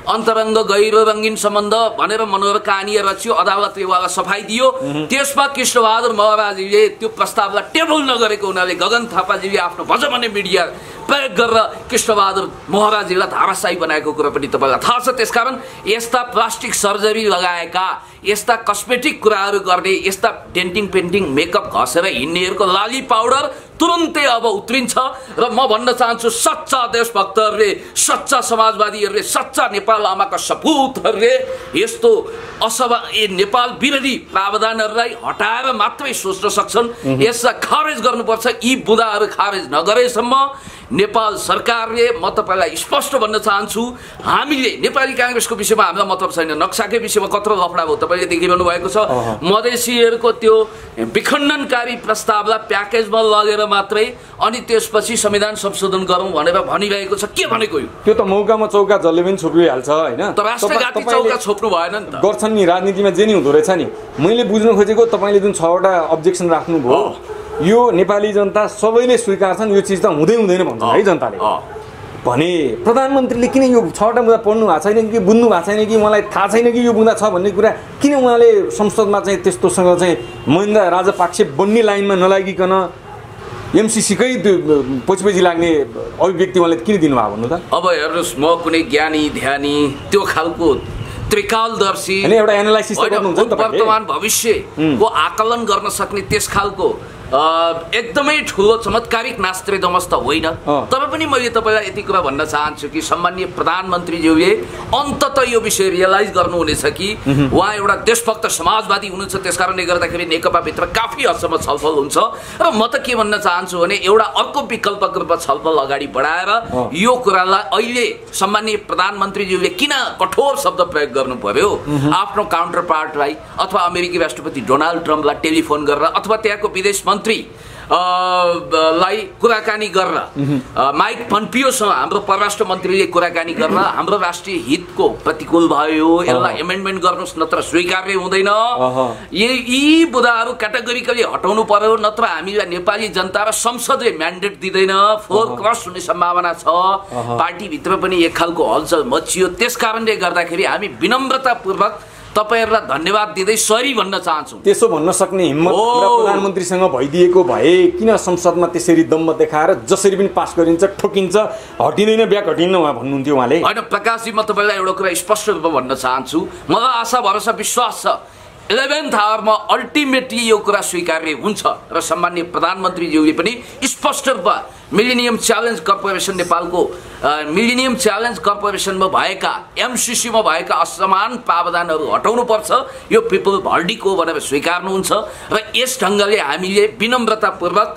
अन्तरङ्ग गहिरो रङ्गीन सम्बन्ध भनेर मनोहर कहानी रच्यो, अदालतले उहाँलाई सफाई दियो। त्यसमा कृष्णबहादुर महराजीले त्यो प्रस्तावलाई टेबल नगरेको हुनाले गगन थापाजीले आफ्नो भज भन्ने मिडिया प्रयोग गरेर कृष्णबहादुर महराजीलाई धाराशाही बनाएको कुरा पनि तपाईँलाई थाहा छ। त्यसकारण यस्ता प्लास्टिक सर्जरी लगाएका, यस्ता कस्मेटिक कुराहरू गर्ने, यस्ता डेन्टिङ पेन्टिङ मेकअप घसेर हिँड्नेहरूको लाली पाउडर तुरुन्तै अब उत्रिन्छ। र म भन्न चाहन्छु सच्चा देशभक्तहरूले, सच्चा समाजवादीहरूले, सच्चा नेपाल आमाका सपुतहरूले यस्तो नेपाल विरोधी प्रावधानहरूलाई हटाएर मात्रै सोच्न सक्छन्। यसलाई खारेज गर्नुपर्छ। यी बुदाहरू खारेज नगरेसम्म नेपाल सरकारले, म तपाईँलाई स्पष्ट भन्न चाहन्छु, हामीले नेपाली काङ्ग्रेसको विषयमा हामीलाई मतलब छैन। नक्साकै विषयमा कत्रो लफडा भयो तपाईँले देखिरहनु भएको छ। मधेसीहरूको त्यो विखण्डनकारी प्रस्तावलाई प्याकेजमा लगेर मात्रै अनि त्यसपछि संविधान संशोधन गरौँ भनेर भनिरहेको छ। के भनेको यो? त्यो त मौकामा चौका जसले पनि छोपिहाल्छ होइन। त राष्ट्रघाती चौका छोप्नु भएन नि त। गर्छन् नि राजनीतिमा, जे नि हुँदो रहेछ नि। मैले बुझ्न खोजेको तपाईँले जुन 6वटा अब्जेक्सन राख्नुभयो, यो नेपाली जनता सबैले स्वीकार्छन्, यो चिज त हुँदै हुँदैन भन्छ है जनताले। भने प्रधानमन्त्रीले किन यो 6वटा मुद्दा पढ्नु भएको छैन कि बुझ्नु भएको छैन कि मलाई थाहा छैन कि यो मुद्दा छ भन्ने कुरा किन उहाँले संसदमा चाहिँ त्यस्तोसँग चाहिँ महेन्द्र राजपाक्ष बन्ने लाइनमा नलागिकन एमसिसीकै त्यो पछि लाग्ने अभिव्यक्ति उहाँले किन दिनुभयो भन्नु त? अब हेर्नुहोस्, म कुनै ज्ञानी ध्यानी त्यो खालको त्रिकालदर्शी एउटा एनालाइसिस गर्नुहुन्छ नि, वर्तमान भविष्यको आकलन गर्न सक्ने त्यस खालको एकदमै ठुलो चमत्कारिक नास्त्रेदमस त होइन। तर पनि मैले तपाईँलाई यति कुरा भन्न चाहन्छु कि सम्माननीय प्रधानमन्त्रीज्यूले अन्ततः यो विषय रियलाइज गर्नुहुनेछ कि उहाँ एउटा देशभक्त समाजवादी हुनुहुन्छ। त्यस कारणले गर्दाखेरि नेकपाभित्र काफी हदसम्म छलफल हुन्छ। र म त के भन्न चाहन्छु भने एउटा अर्को विकल्पको रूपमा छलफल अगाडि बढाएर यो कुरालाई अहिले सम्माननीय प्रधानमन्त्रीज्यूले किन कठोर शब्द प्रयोग गर्नु पर्यो? आफ्नो काउन्टर पार्टलाई अथवा अमेरिकी राष्ट्रपति डोनाल्ड ट्रम्पलाई टेलिफोन गरेर अथवा त्यहाँको विदेश लाई कुराकानी गरेर, माइक पम्पियोसँग हाम्रो परराष्ट्र मन्त्रीले कुराकानी गरेर हाम्रो राष्ट्रिय हितको प्रतिकूल भयो, यसलाई एमेन्डमेन्ट गर्नुहोस् नत्र स्वीकार्य हुँदैन। यी बुदाहरू क्याटेगोरिकली हटाउनु पर्यो, नत्र हामीलाई नेपाली जनता र संसदले म्यान्डेट दिँदैन। फ्लोर क्रस हुने सम्भावना छ। पार्टीभित्र पनि एक खालको हलचल मचियो। त्यस कारणले गर्दाखेरि हामी विनम्रतापूर्वक तपाईहरुलाई धन्यवाद दिँदै सरी भन्न चाहन्छु। त्यसो भन्न सक्ने हिम्मत प्रधानमन्त्रीसँग भइदिएको भए किन संसदमा त्यसरी दम्म देखाएर जसरी पनि पास गरिन्छ, ठोकिन्छ, हटिँदैन, ब्याक हटिन्न उहाँ भन्नुहुन्थ्यो उहाँले? हैन प्रकाशजी, म तपाईलाई एउटा कुरा स्पष्ट रूपमा भन्न चाहन्छु। मलाई आशा भरोसा विश्वास छ 11th आवरमा अल्टिमेटली यो कुरा स्वीकार्य हुन्छ र सम्माननीय प्रधानमन्त्रीज्यूले पनि स्पष्ट रूपमा मिलेनियम च्यालेन्ज कर्पोरेसन नेपालको मिलेनियम च्यालेन्ज कर्पोरेसनमा भएका एमसिसीमा भएका असमान प्रावधानहरू हटाउनु पर्छ, यो पिपल भर्डीको भनेर स्वीकार्नुहुन्छ र यस ढङ्गले हामीले विनम्रतापूर्वक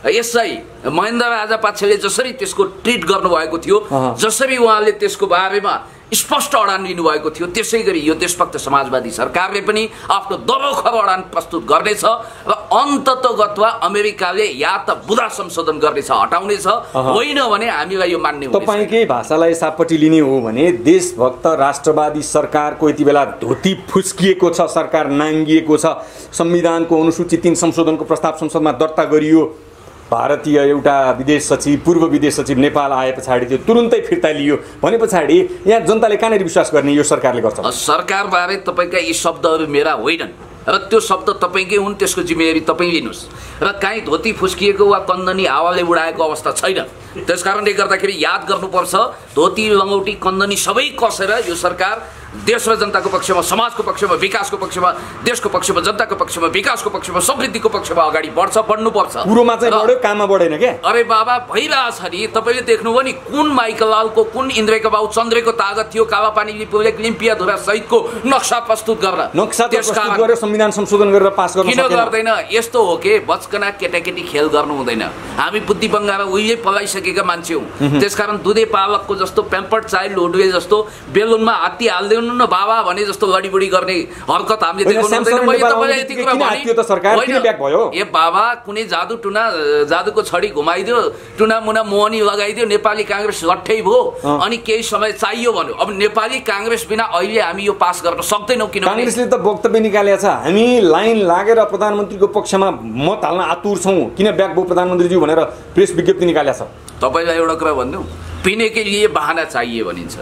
यसलाई महेन्द्र राजापाक्षले जसरी त्यसको ट्रिट गर्नुभएको थियो, जसरी उहाँले त्यसको बारेमा स्पष्ट अडान लिनुभएको थियो, त्यसै गरी यो देशभक्त समाजवादी सरकारले पनि आफ्नो दरोखर अडान प्रस्तुत गर्नेछ र अन्ततगतवा अमेरिकाले या त बुदा संशोधन गर्नेछ, हटाउनेछ, होइन भने हामीलाई यो मान्ने हुनेछ। तपाईकै भाषालाई सापट्टि लिने हो भने देशभक्त राष्ट्रवादी सरकारको यति बेला धोती फुस्किएको छ, सरकार नाङ्गिएको छ, संविधानको अनुसूची 3 संशोधनको प्रस्ताव संसदमा दर्ता गरियो, भारतीय एउटा विदेश सचिव, पूर्व विदेश सचिव नेपाल आए पछाडि त्यो तुरुन्तै फिर्ता लियो भने पछाडि यहाँ जनताले कहाँनिर विश्वास गर्ने यो सरकारले गर्छ? सरकारबारे तपाईँका यी शब्दहरू मेरा होइनन् र त्यो शब्द तपाईँकै हुन्, त्यसको जिम्मेवारी तपाईँ लिनुहोस् र काहीँ धोती फुस्किएको वा कन्दनी हावाले उडाएको अवस्था छैन। त्यस कारणले गर्दाखेरि याद गर्नुपर्छ, धोती लङ्गौटी कन्दनी सबै कसेर यो सरकार देश र जनताको पक्षमा, समाजको पक्षमा, विकासको पक्षमा, देशको पक्षमा, जनताको पक्षमा, विकासको पक्षमा, समृद्धिको पक्षमा अगाडि बढ्नुपर्छ। कुरोमा चाहिँ बढ्यो, काममा बढेन के? अरे बाबा भइरहेछ नि, तपाईँले देख्नुभयो नि कुन माइकलालको, कुन इन्द्रेका बाबु चन्द्रेको तागत थियो कालापानी लिपुलेक लिम्पियाधुरा सहितको नक्सा प्रस्तुत गरेर, नक्सा प्रस्तुत गरेर संविधान संशोधन गरेर पास गर्न किन गर्दैन? यस्तो हो के बचकना केटाकेटी खेल गर्नु हुँदैन। हामी बुद्धि बङ्गाएर उहिले पलाइसकेका मान्छे हौँ। त्यसकारण दुधे पालकको जस्तो प्याम्पर्ड चाइल्ड हुडले जस्तो बेलुनमा हात्ती हाल्दैन न बाबा भने जस्तो लडीबुडी गर्ने हरकत हामीले देख्नु हुँदैन। मैले तपाईलाई यति कुरा भने ए बाबा कुनै जादु टुना जादुको छडी घुमाइदियो, टुना मुना मोहनी लगाइदियो, नेपाली कांग्रेस लट्ठै भयो अनि केही समय चाहियो भन्यो। अब नेपाली कांग्रेस बिना अहिले हामी यो पास गर्न सक्दैनौँ। किन कांग्रेसले त वक्तव्य निकालेको छ, हामी लाइन लागेर प्रधानमन्त्रीको पक्षमा मत हाल्न आतुर छौँ, किन ब्याक भयो प्रधानमन्त्रीज्यू भनेर प्रेस विज्ञप्ति निकालेको छ। तपाईलाई एउटा कुरा भन्नु, पीने के लिए बहाना चाहिए भनिन्छ।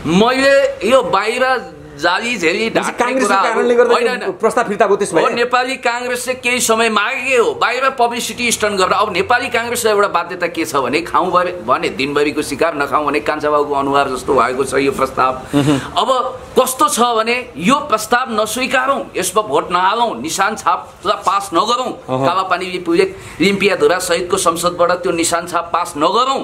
मैले यो बाहिर जाली झेली प्रस्ताव फिर्ता हो त्यसो भए नेपाली कांग्रेसले केही समय मागेकै हो बाहिर पब्लिसिटी स्टन्ट गरेर। अब नेपाली कांग्रेसलाई एउटा बाध्यता के छ भने खाउँ भने दिनभरिको शिकार, नखाउँ भने कान्छाबाबुको अनुहार जस्तो भएको छ यो प्रस्ताव। अब कस्तो छ भने यो प्रस्ताव नस्वीकारौँ, यसमा भोट नहालौँ, निशान छाप पास नगरौँ, कालापानी लिम्पियाधुरा सहितको संसदबाट त्यो निशान छाप पास नगरौँ।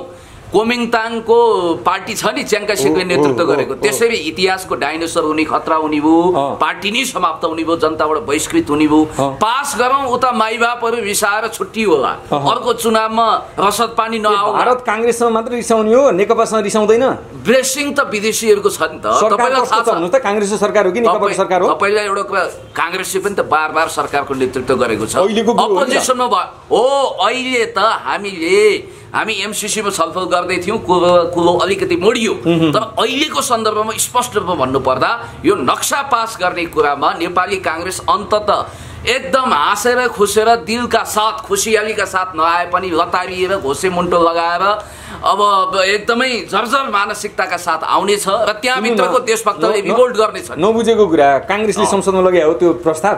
कोमिङताङको पार्टी छ नि च्याङ्का शेखले नेतृत्व गरेको, त्यसरी इतिहासको डाइनोसर हुने खतरा हुने भयो, पार्टी नै समाप्त हुने भयो, जनताबाट बहिष्कृत हुने भयो। पास गरौँ, उता माइबापहरू रिसाएर छुट्टी होला, अर्को चुनावमा रसद पानी नआऊ। भारत कांग्रेससँग मात्र रिसाउने हो, नेकपासँग रिसाउँदैन? ब्लेसिङ त विदेशीहरूको छ नि त। तपाईलाई थाहा छ भन्नुस् त कांग्रेसको सरकार हो कि नेकपाको सरकार हो? तपाईलाई एउटा कुरा, कांग्रेसले पनि त बार सरकारको नेतृत्व गरेको छ, अपोजिसनमा भयो हो। अहिले त हामी एमसीसीमा छलफल गर्दै थियौँ, कुलो अलिकति मोडियो, तर अहिलेको सन्दर्भमा स्पष्ट रूपमा भन्नुपर्दा यो नक्सा पास गर्ने कुरामा नेपाली कांग्रेस अन्ततः एकदम हाँसेर खुसेर दिलका साथ खुसियालीका साथ नआए पनि लतारिएर घोसे मुन्टो लगाएर अब एकदमै जर्जर मानसिकताका साथ आउनेछ र त्यहाँभित्रको देशभक्तले रिभोल्ट गर्नेछ। नबुझेको कुरा, कांग्रेसले संसदमा लगाए हो त्यो प्रस्ताव,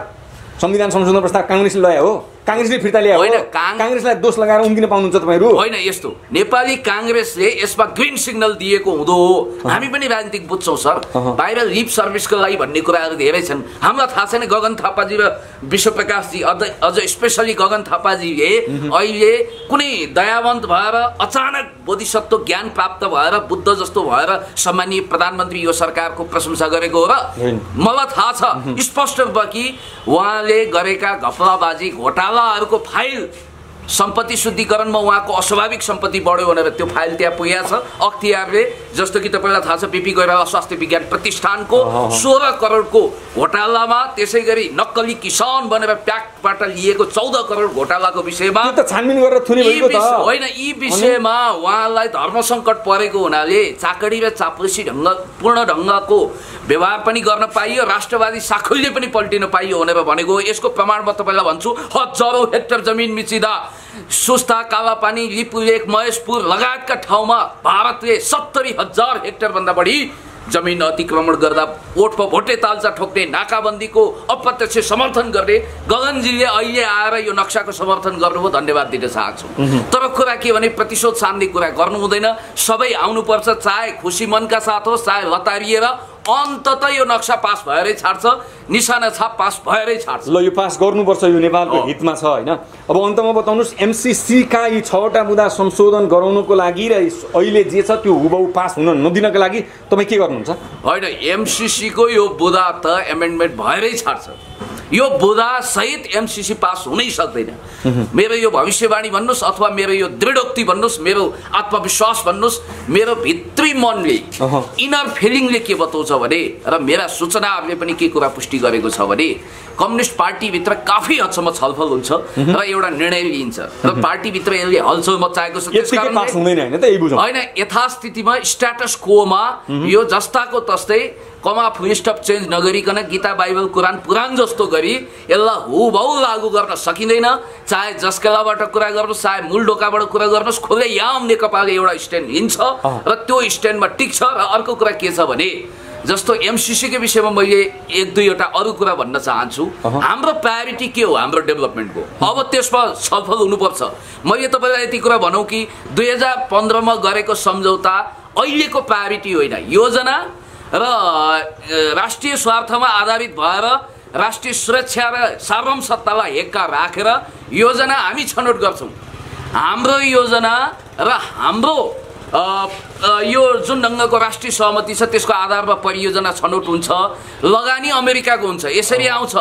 संविधान संशोधन प्रस्ताव कांग्रेसले ल्याए हो, कांग्रेसले फिर्ता ल्यायो होइन। कांग्रेसलाई दोष लगाएर उम्किन पाउनुहुन्छ तपाईहरु? होइन, यस्तो नेपाली कांग्रेसले यसमा ग्रीन सिग्नल दिएको हुँदो हो। हामी पनि राजनीतिक बुझ्छौँ सर, बाहिर लिप सर्भिसको लागि भन्ने कुराहरू धेरै छन्। हामीलाई थाहा छैन गगन थापाजी र विश्वप्रकाशजी, अझ स्पेसली गगन थापाजीले अहिले कुनै दयावन्त भएर अचानक बोधिसत्व ज्ञान प्राप्त भएर बुद्ध जस्तो भएर सम्मानीय प्रधानमन्त्री यो सरकारको प्रशंसा गरेको हो र मलाई थाहा छ स्पष्ट रूपमा कि उहाँले गरेका घपलाबाजी घोटालाहरूको फाइल सम्पत्ति शुद्धिकरणमा उहाँको अस्वाभाविक सम्पत्ति बढ्यो भनेर त्यो फाइल त्यहाँ पुगेको छ अख्तियारले। जस्तो कि तपाईँलाई थाहा छ बीपी कोइराला स्वास्थ्य विज्ञान प्रतिष्ठानको 16 करोडको घोटालामा, त्यसै गरी नक्कली किसान बनेर प्याकबाट लिएको 14 करोड घोटालाको विषयमा छानबिन गरेर थुने भएको त होइन। यी विषयमा उहाँलाई धर्म सङ्कट परेको हुनाले चाकडी र चाप्लुसी पूर्ण ढङ्गको व्यवहार पनि गर्न पाइयो, राष्ट्रवादी साखुल्य पनि पल्टिन पाइयो भनेर भनेको। यसको प्रमाण म तपाईँलाई भन्छु, हजारौँ हेक्टर जमिन मिचिँदा सुस्ता, कालापानी, लिपुलेक, महेशपुर लगायतका ठाउँमा भारतले 70,000 हेक्टर भन्दा बढी जमिन अतिक्रमण गर्दा ओठमा भोटे तालचा ठोक्ने, नाकाबन्दीको अप्रत्यक्ष समर्थन गर्ने गगनजीले अहिले आएर यो नक्साको समर्थन गर्नुभयो, धन्यवाद दिन चाहन्छु। तर कुरा के भने प्रतिशोध सान्ने कुरा गर्नु हुँदैन, सबै आउनुपर्छ, चाहे खुसी मनका साथ होस् चाहे लतारिएर अन्ततः यो नक्सा पास भएरै छाड्छ, निशाना छाप पास भएरै छाड्छ। ल यो पास गर्नुपर्छ, यो नेपालको हितमा छ होइन। अब अन्तमा बताउनुहोस् एमसीसी का यी 6वटा मुद्दा संशोधन गराउनको लागि र अहिले जे छ त्यो हुबहु पास हुन नदिनको लागि तपाईँ के गर्नुहुन्छ? होइन, एमसीसी को यो बुदा त एमेन्डमेन्ट भएरै छाड्छ। यो बुदा सहित एमसीसी पास हुनै सक्दैन। मेरो यो भविष्यवाणी भन्नुहोस् अथवा मेरो यो दृढोक्ति भन्नुहोस्, मेरो आत्मविश्वास भन्नुहोस्, मेरो भित्री मनले इनर फिलिङले के बताउँछ भने र मेरा सूचनाहरूले पनि के कुरा पुष्टि गरेको छ भने कम्युनिस्ट पार्टीभित्र काफी हदसम्म छलफल हुन्छ र एउटा निर्णय लिइन्छ र पार्टीभित्र यसले हलचल मचाएको छ। होइन, यथास्थितिमा स्ट्याटस कोमा यो जस्ताको तस्तै कमा फुल स्टप चेन्ज नगरिकन गीता बाइबल कुरान जस्तो गरी यसलाई हुबहु लागू गर्न सकिँदैन। चाहे जसकेलाबाट कुरा गर्नुहोस् चाहे मूल ढोकाबाट कुरा गर्नुहोस्, खुलै याम नेकपाले एउटा स्ट्यान्ड लिन्छ र त्यो स्ट्यान्डमा टिक्छ। र अर्को कुरा के छ भने जस्तो एमसीसी को विषयमा मैले 1-2वटा अरू कुरा भन्न चाहन्छु। हाम्रो प्रायोरिटी के हो हाम्रो डेभलपमेन्टको, अब त्यसमा छलफल हुनुपर्छ। मैले तपाईँलाई यति कुरा भनौँ कि 2015 मा गरेको सम्झौता अहिलेको प्रायोरिटी होइन। योजना र राष्ट्रिय स्वार्थमा आधारित भएर राष्ट्रिय सुरक्षा र सार्वभौम सत्तालाई हेक्का राखेर योजना हामी छनौट गर्छौँ। हाम्रो योजना र हाम्रो यो जुन ढङ्गको राष्ट्रिय सहमति छ त्यसको आधारमा परियोजना छनौट हुन्छ। लगानी अमेरिकाको हुन्छ, यसरी आउँछ।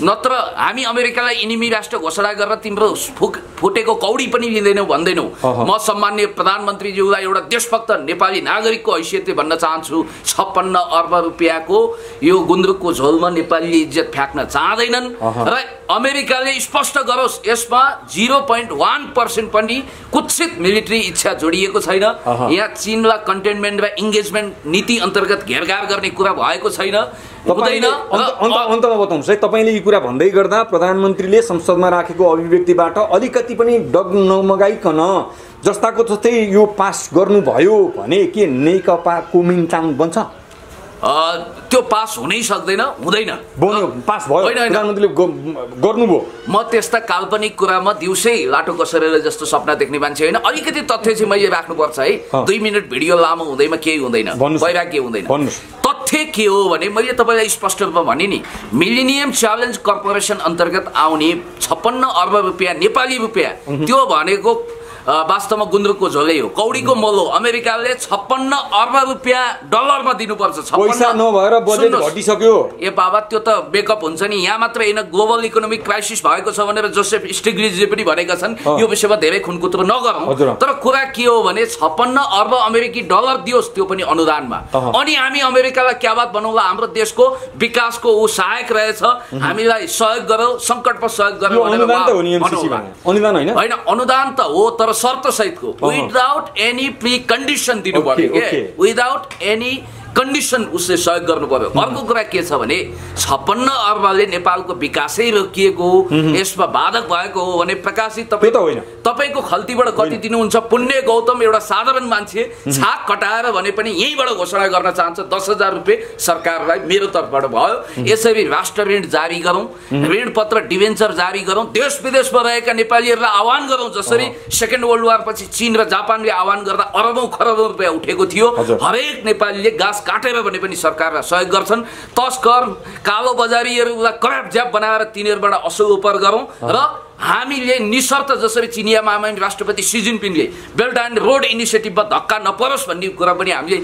नत्र हामी अमेरिकालाई इनिमी राष्ट्र घोषणा गरेर तिम्रो फुटेको कौडी पनि लिँदैनौ भन्दैनौ। म सम्माननीय प्रधानमन्त्रीज्यूलाई एउटा देशभक्त नेपाली नागरिकको हैसियतले भन्न चाहन्छु, 56 अर्ब रुपियाँको यो गुन्द्रुकको झोलमा नेपालीले इज्जत फ्याँक्न चाहँदैनन् र अमेरिकाले स्पष्ट गरोस् यसमा 0.1% पनि कुत्सित मिलिट्री इच्छा जोडिएको छैन। यहाँ चीनलाई कन्टेनमेन्ट र इन्गेजमेन्ट नीति अन्तर्गत घेरघार गर्ने कुरा भएको छैन, हुँदैन। अन्तमा बताउनुहोस् है, तपाईँले यी कुरा भन्दै गर्दा प्रधानमन्त्रीले संसदमा राखेको अभिव्यक्तिबाट अलिकति पनि डग नमगाइकन जस्ताको जस्तै यो पास गर्नुभयो भने के नेकपा कुमिन्ताङ बन्छ? त्यो पास हुनै सक्दैन, हुँदैन। पास भयो, प्रधानमन्त्रीले गर्नुभयो। म त्यस्ता काल्पनिक कुरामा दिउँसै लाटो कसरेर जस्तो सपना देख्ने मान्छे होइन। अलिकति तथ्य चाहिँ मैले राख्नुपर्छ है। 2 मिनट भिडियो लामो हुँदैमा केही हुँदैन, वैराग्य हुँदैन। तथ्य के हो भने मैले तपाईँलाई स्पष्ट रूपमा भने नि, मिलेनियम च्यालेन्ज कर्पोरेसन अन्तर्गत आउने 56 अर्ब रुपियाँ नेपाली रुपियाँ, त्यो भनेको वास्तवमा गुन्द्रुकको झोलै हो, कौडीको मोल हो। अमेरिकाले 56 अर्ब रुपियाँ डलरमा दिनुपर्छ। पैसा नभएर बजेट घटिसक्यो। ए बाबा, त्यो त बेकअप हुन्छ नि। यहाँ मात्र होइन, ग्लोबल इकोनोमिक क्राइसिस भएको छ भनेर जोसेफ स्टिग्लिजले पनि भनेका छन्। यो विषयमा धेरै खुनकुत्रो नगरौँ। तर कुरा के हो भने 56 अर्ब अमेरिकी डलर दियोस्, त्यो पनि अनुदानमा। अनि हामी अमेरिकालाई क्या बात बनाउँला, हाम्रो देशको विकासको ऊ सहायक रहेछ, हामीलाई सहयोग गरौँ, सङ्कटमा सहयोग गरौँ भनेर होइन। अनुदान त हो, तर शर्त सहितको, विदाउट एनी प्री कन्डिसन दिनु पर्यो के, विदाउट एनी कन्डिसन उसले सहयोग गर्नु पर्यो। अर्को कुरा के छ भने 56 अर्बले नेपालको विकासै रोकिएको, यसमा बाधक भएको हो भने प्रकाशित तपाईँको खल्तीबाट कति दिनुहुन्छ? पुण्य गौतम एउटा साधारण मान्छे छाक कटाएर भने पनि यहीँबाट घोषणा गर्न चाहन्छ 10,000 रुपियाँ सरकारलाई मेरो तर्फबाट भयो। यसरी राष्ट्र ऋण जारी गरौँ, ऋण पत्र डिभेन्चर जारी गरौँ, देश विदेशमा रहेका नेपालीहरूलाई आह्वान गरौँ। जसरी सेकेन्ड वर्ल्ड वार पछि चीन र जापानले आह्वान गर्दा अरबौं खरबौं रुपियाँ उठेको थियो, हरेक नेपालीले गाँस काटेर भने पनि सरकारलाई सहयोग गर्छन्। तस्कर कालो बजारीहरूलाई कराप ज्याप बनाएर तिनीहरूबाट असुल उपर गरौँ र हामीले निशर्त जसरी चिनिया महामहिम राष्ट्रपति सी जिनपिङले बेल्ट एन्ड रोड इनिसिएटिभमा धक्का नपरोस् भन्ने कुरा पनि हामीले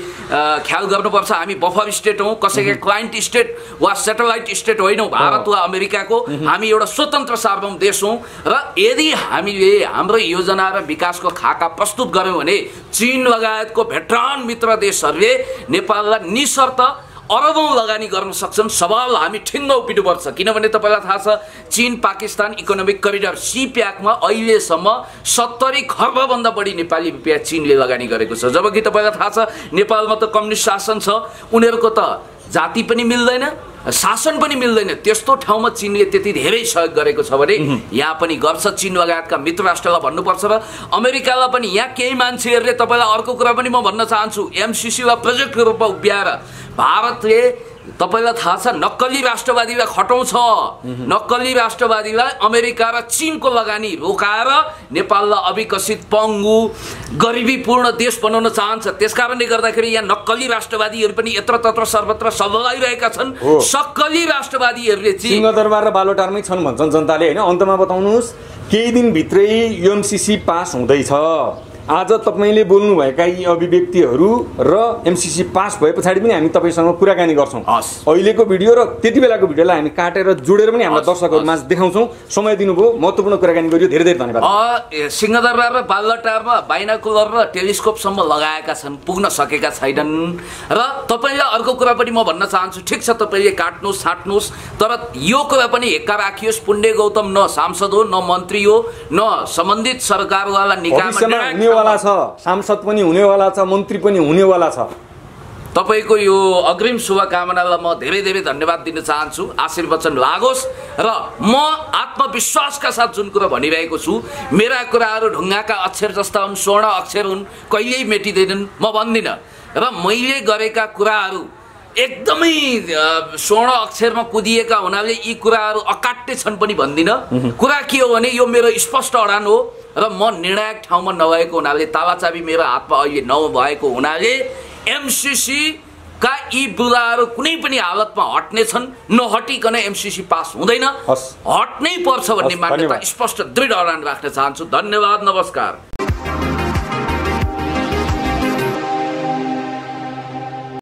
ख्याल गर्नुपर्छ। हामी बफर स्टेट हौँ, कसैको क्लाइन्ट स्टेट वा सेटेलाइट स्टेट होइनौँ भारत वा अमेरिकाको। हामी एउटा स्वतन्त्र सार्वभौम देश हौँ र यदि हामीले हाम्रो योजना र विकासको खाका प्रस्तुत गर्यौँ भने चीन लगायतको भेटरान मित्र देशहरूले नेपाललाई निशर्त अरबौं लगानी गर्न सक्छन्। सवाल हामी ठिङ्ग उभिनुपर्छ, किनभने तपाईँलाई थाहा छ चीन पाकिस्तान इकोनोमिक करिडर सीप्याकमा अहिलेसम्म 70 खर्बभन्दा बढी नेपाली रुपियाँ चीनले लगानी गरेको छ। जबकि तपाईँलाई थाहा छ नेपालमा त कम्युनिस्ट शासन छ, उनीहरूको त जाति पनि मिल्दैन, शासन पनि मिल्दैन। त्यस्तो ठाउँमा चीनले त्यति धेरै सहयोग गरेको छ भने यहाँ पनि गर्छ। चीन लगायतका मित्र राष्ट्रलाई भन्नुपर्छ र अमेरिकालाई पनि। यहाँ केही मान्छेहरूले तपाईँलाई अर्को कुरा पनि म भन्न चाहन्छु, एमसीसीलाई प्रोजेक्टको रूपमा उभ्याएर भारतले तपाईँलाई थाहा छ नक्कली राष्ट्रवादीलाई खटाउँछ। नक्कली राष्ट्रवादीलाई अमेरिका र चीनको लगानी रोकाएर नेपाललाई अविकसित पङ्गु गरिबीपूर्ण देश बनाउन चाहन्छ। त्यसकारणले गर्दाखेरि यहाँ नक्कली राष्ट्रवादीहरू पनि यत्र तत्र सर्वत्र सल्लाइरहेका छन्। सक्कली राष्ट्रवादीहरूले चाहिँ सिंहदरबार र बालोटारमै छन् भन्छन् जनताले होइन। अन्तमा बताउनुहोस्, केही दिनभित्रै एमसीसी पास हुँदैछ। आज तपाईँले बोल्नुभएका यी अभिव्यक्तिहरू र एमसीसी पास भए पछाडि पनि हामी तपाईँसँग कुराकानी गर्छौँ। अहिलेको भिडियो र त्यति बेलाको भिडियोलाई हामी काटेर जोडेर पनि हाम्रा दर्शकहरूमा देखाउँछौँ। समय दिनुभयो, महत्त्वपूर्ण कुराकानी गरियो, धेरै धेरै धन्यवाद। सिंहदरबार र बालटारमा बाइनाकुलर र टेलिस्कोपसम्म लगाएका छन्, पुग्न सकेका छैनन्। र तपाईँलाई अर्को कुरा पनि म भन्न चाहन्छु, ठिक छ तपाईँले काट्नुहोस् छाट्नुहोस्, तर यो कुरा पनि हेक्का राखियोस्, पुण्य गौतम न सांसद हो, न मन्त्री हो, न सम्बन्धित सरकारवाला निकायमा सांसद पनि हुनेवाला छ, मन्त्री पनि हुनेवाला छ। तपाईँको यो अग्रिम शुभकामनालाई म धेरै धेरै धन्यवाद दिन चाहन्छु। आशीर्वचन लागोस् र म आत्मविश्वासका साथ जुन कुरा भनिरहेको छु, मेरा कुराहरू ढुङ्गाका अक्षर जस्ता हुन्, स्वर्ण अक्षर हुन्, कहिल्यै मेटिँदैनन् म भन्दिनँ। र मैले गरेका कुराहरू एकदमै स्वर्ण अक्षरमा कुदिएका हुनाले यी कुराहरू अकाट्य छन् पनि भन्दिनँ। कुरा के हो भने यो मेरो स्पष्ट अडान हो र म निर्णायक ठाउँमा नभएको हुनाले, तालाचाबी मेरो हातमा अहिले नभएको हुनाले एमसीसी का यी बुदाहरू कुनै पनि हालतमा हट्ने छन्। नहटिकन एमसीसी पास हुँदैन, हट्नै पर्छ भन्ने मान्यता स्पष्ट दृढ अडान राख्न चाहन्छु। धन्यवाद, नमस्कार।